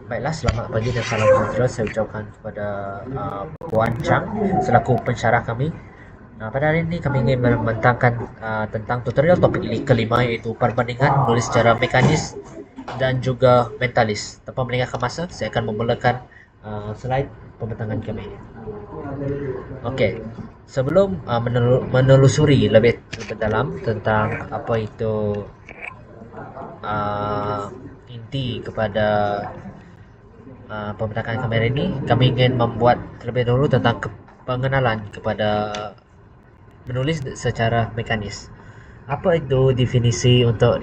Baiklah, selamat pagi dan salam sejahtera saya ucapkan kepada Puan Chang selaku pensyarah kami. Pada hari ini kami ingin membentangkan tentang tutorial topik kelima, iaitu perbandingan menulis secara mekanis dan juga mentalis. Tanpa melengahkan masa, saya akan memulakan slide pembentangan kami. Okey, sebelum menelusuri lebih dalam tentang apa itu uh, inti kepada pembentangan kamera ini, kami ingin membuat terlebih dahulu tentang pengenalan kepada menulis secara mekanis. Apa itu definisi untuk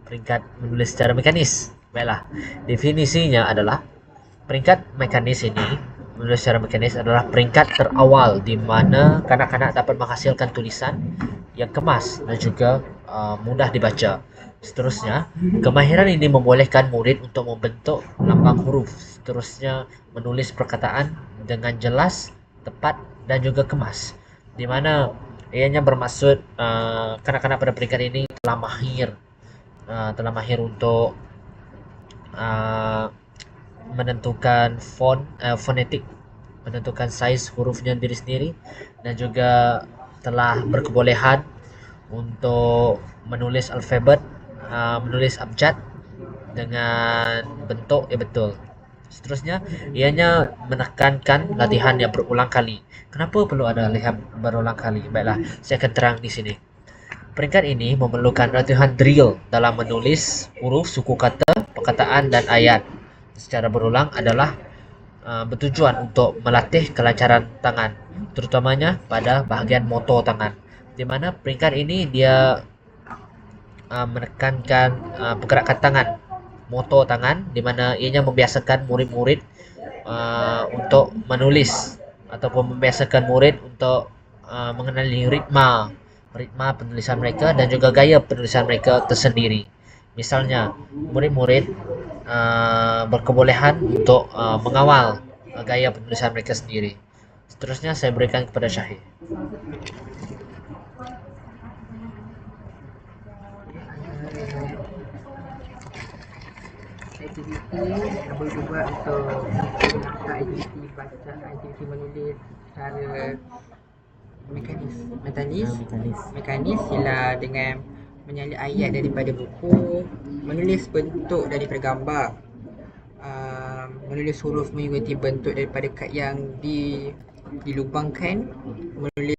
peringkat menulis secara mekanis? Baiklah, definisinya adalah peringkat mekanis ini, menulis secara mekanis adalah peringkat terawal di mana kanak-kanak dapat menghasilkan tulisan yang kemas dan juga mudah dibaca. Seterusnya, kemahiran ini membolehkan murid untuk membentuk lambang huruf. Seterusnya, menulis perkataan dengan jelas, tepat dan juga kemas. Di mana ianya bermaksud kanak-kanak pada peringkat ini telah mahir untuk uh, menentukan fonetik, menentukan saiz hurufnya diri sendiri, dan juga telah berkebolehan untuk menulis alfabet, menulis abjad dengan bentuk yang betul. Seterusnya, ianya menekankan latihan yang berulang kali. Kenapa perlu ada latihan berulang kali? Baiklah, saya akan terang di sini. Peringkat ini memerlukan latihan drill dalam menulis huruf, suku kata, perkataan dan ayat secara berulang adalah bertujuan untuk melatih kelancaran tangan, terutamanya pada bahagian motor tangan. Di mana peringkat ini dia menekankan pergerakan tangan, motor tangan, di mana ianya membiasakan murid-murid untuk menulis ataupun membiasakan murid untuk mengenali ritma penulisan mereka dan juga gaya penulisan mereka tersendiri. Misalnya, murid-murid berkebolehan untuk mengawal gaya penulisan mereka sendiri. Seterusnya saya berikan kepada Syahid. Aktiviti yang boleh dibuat untuk aktiviti baca, aktiviti menulis secara mekanis ialah dengan menyalin ayat daripada buku, menulis bentuk daripada gambar, menulis huruf mengikuti bentuk daripada kad yang dilubangkan, menulis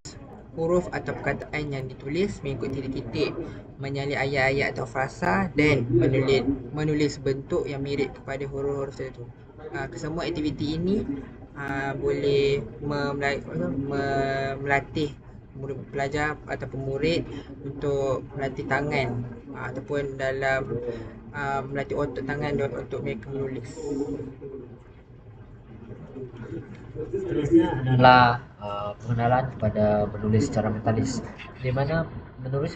huruf atau perkataan yang ditulis mengikuti titik-titik, menyalin ayat-ayat atau frasa dan menulis bentuk yang mirip kepada huruf-huruf itu. Kesemua aktiviti ini boleh melatih pelajar ataupun murid untuk melatih tangan ataupun dalam melatih otot tangan untuk mereka menulis. Seterusnya adalah pengenalan kepada menulis secara mentalis, di mana menulis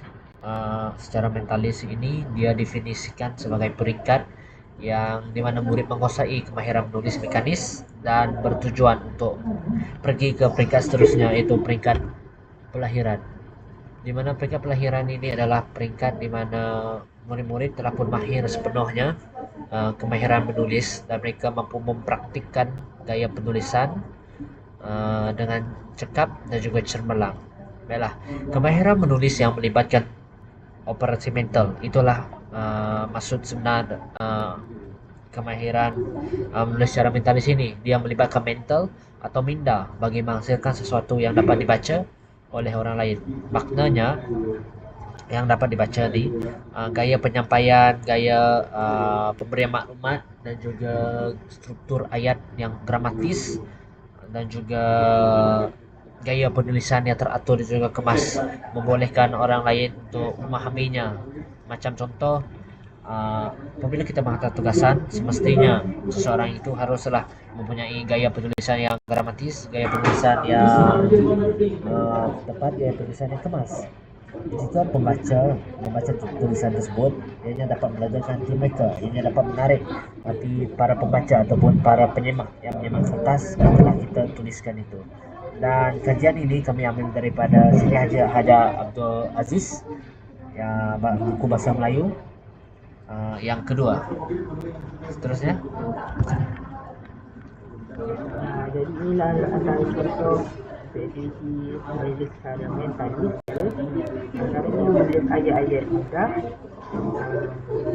secara mentalis ini dia definisikan sebagai peringkat yang dimana murid menguasai kemahiran menulis mekanis dan bertujuan untuk pergi ke peringkat seterusnya, iaitu peringkat pelahiran. Di mana peringkat pelahiran ini adalah peringkat di mana murid-murid telah pun mahir sepenuhnya kemahiran menulis dan mereka mampu mempraktikkan gaya penulisan dengan cekap dan juga cermelang. Baiklah, kemahiran menulis yang melibatkan operasi mental itulah maksud sebenar kemahiran menulis secara mentalis ini. Dia melibatkan mental atau minda bagi menghasilkan sesuatu yang dapat dibaca oleh orang lain. Maknanya yang dapat dibaca di gaya penyampaian, gaya pemberian maklumat dan juga struktur ayat yang gramatis dan juga gaya penulisan yang teratur dan juga kemas, membolehkan orang lain untuk memahaminya. Macam contoh, apabila kita menghantar tugasan, semestinya seseorang itu haruslah mempunyai gaya penulisan yang gramatis, gaya penulisan yang tepat, gaya penulisan yang kemas. Jika membaca tulisan tersebut, ianya dapat belajarkan hati mereka, ianya dapat menarik hati para pembaca ataupun para penyemak yang menyemak kertas yang telah kita tuliskan itu. Dan kajian ini kami ambil daripada Sri Haja Abdul Aziz, ya, buku bahasa Melayu. yang kedua. Seterusnya. Jadi inilah antara contoh aktiviti menulis secara mentalis. Antaranya menulis ayat-ayat mudah,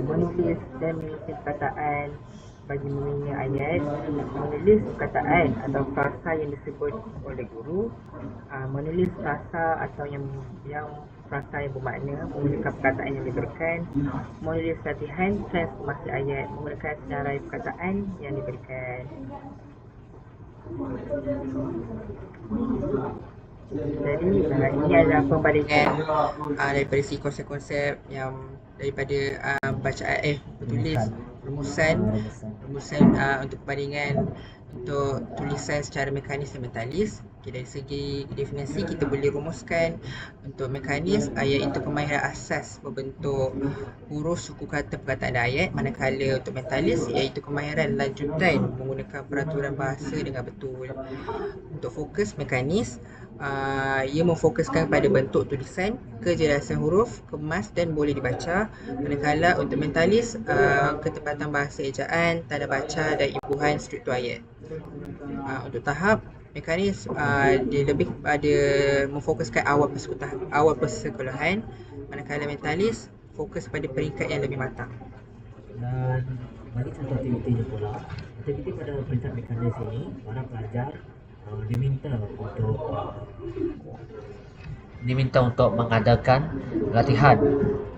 menulis dan menyusun perkataan bagi membina ayat, menulis perkataan atau frasa yang disebut oleh guru, menulis frasa atau yang frasa yang bermakna menggunakan perkataan yang diberikan, menulis latihan test semasa ayat menggunakan senarai perkataan yang diberikan. Jadi ini adalah perbandingan daripada si konsep-konsep yang daripada bacaan bertulis rumusan untuk perbandingan untuk tulisan secara mekanis dan mentalis. Okay, dari segi definisi kita boleh rumuskan untuk mekanis iaitu kemahiran asas berbentuk huruf, suku kata, perkataan dan ayat, manakala untuk mentalis iaitu kemahiran lanjutan menggunakan peraturan bahasa dengan betul. Untuk fokus mekanis, ia memfokuskan pada bentuk tulisan, kejelasan huruf, kemas dan boleh dibaca. Manakala untuk mentalis, ketepatan bahasa ejaan, tanda baca dan imbuhan struktur ayat. Untuk tahap mekanis, dia lebih pada memfokuskan awal persekolahan, manakala mentalis fokus pada peringkat yang lebih matang. Dan bagi contoh aktivitinya pula, aktiviti pada peringkat mekanis ini, para pelajar diminta untuk mengadakan latihan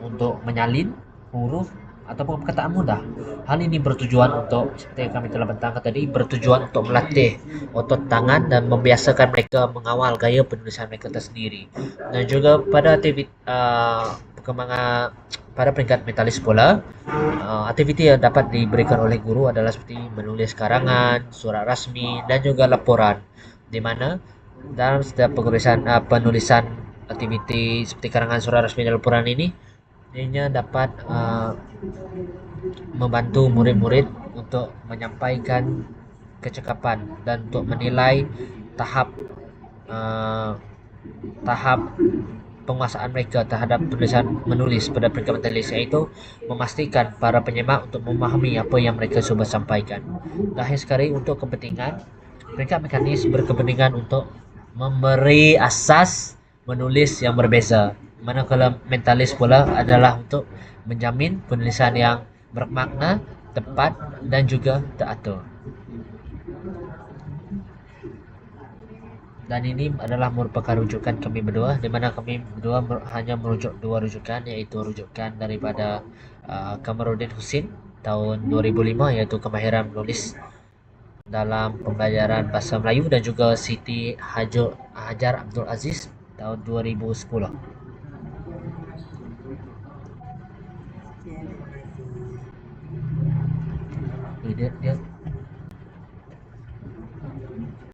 untuk menyalin huruf ataupun perkataan mudah. Hal ini bertujuan untuk, seperti yang kami telah bentangkan tadi, bertujuan untuk melatih otot tangan dan membiasakan mereka mengawal gaya penulisan mereka tersendiri. Dan juga pada aktiviti perkembangan pada peringkat mentalis pula, aktiviti yang dapat diberikan oleh guru adalah seperti menulis karangan, surat rasmi dan juga laporan, di mana dalam setiap penulisan aktiviti seperti karangan, surat rasmi dan laporan ini ianya dapat membantu murid-murid untuk menyampaikan kecakapan dan untuk menilai tahap penguasaan mereka terhadap tulisan menulis pada peringkat mentalis, iaitu memastikan para penyemak untuk memahami apa yang mereka cuba sampaikan. Terakhir sekali, untuk kepentingan peringkat mekanis berkepentingan untuk memberi asas menulis yang berbeza, manakala mentalis pula adalah untuk menjamin penulisan yang bermakna, tepat dan juga teratur. Dan ini adalah merupakan rujukan kami berdua, di mana kami berdua hanya merujuk dua rujukan, iaitu rujukan daripada Kamarudin Husin tahun 2005, iaitu kemahiran menulis dalam pembelajaran bahasa Melayu, dan juga Siti Hajar Abdul Aziz tahun 2010. Dia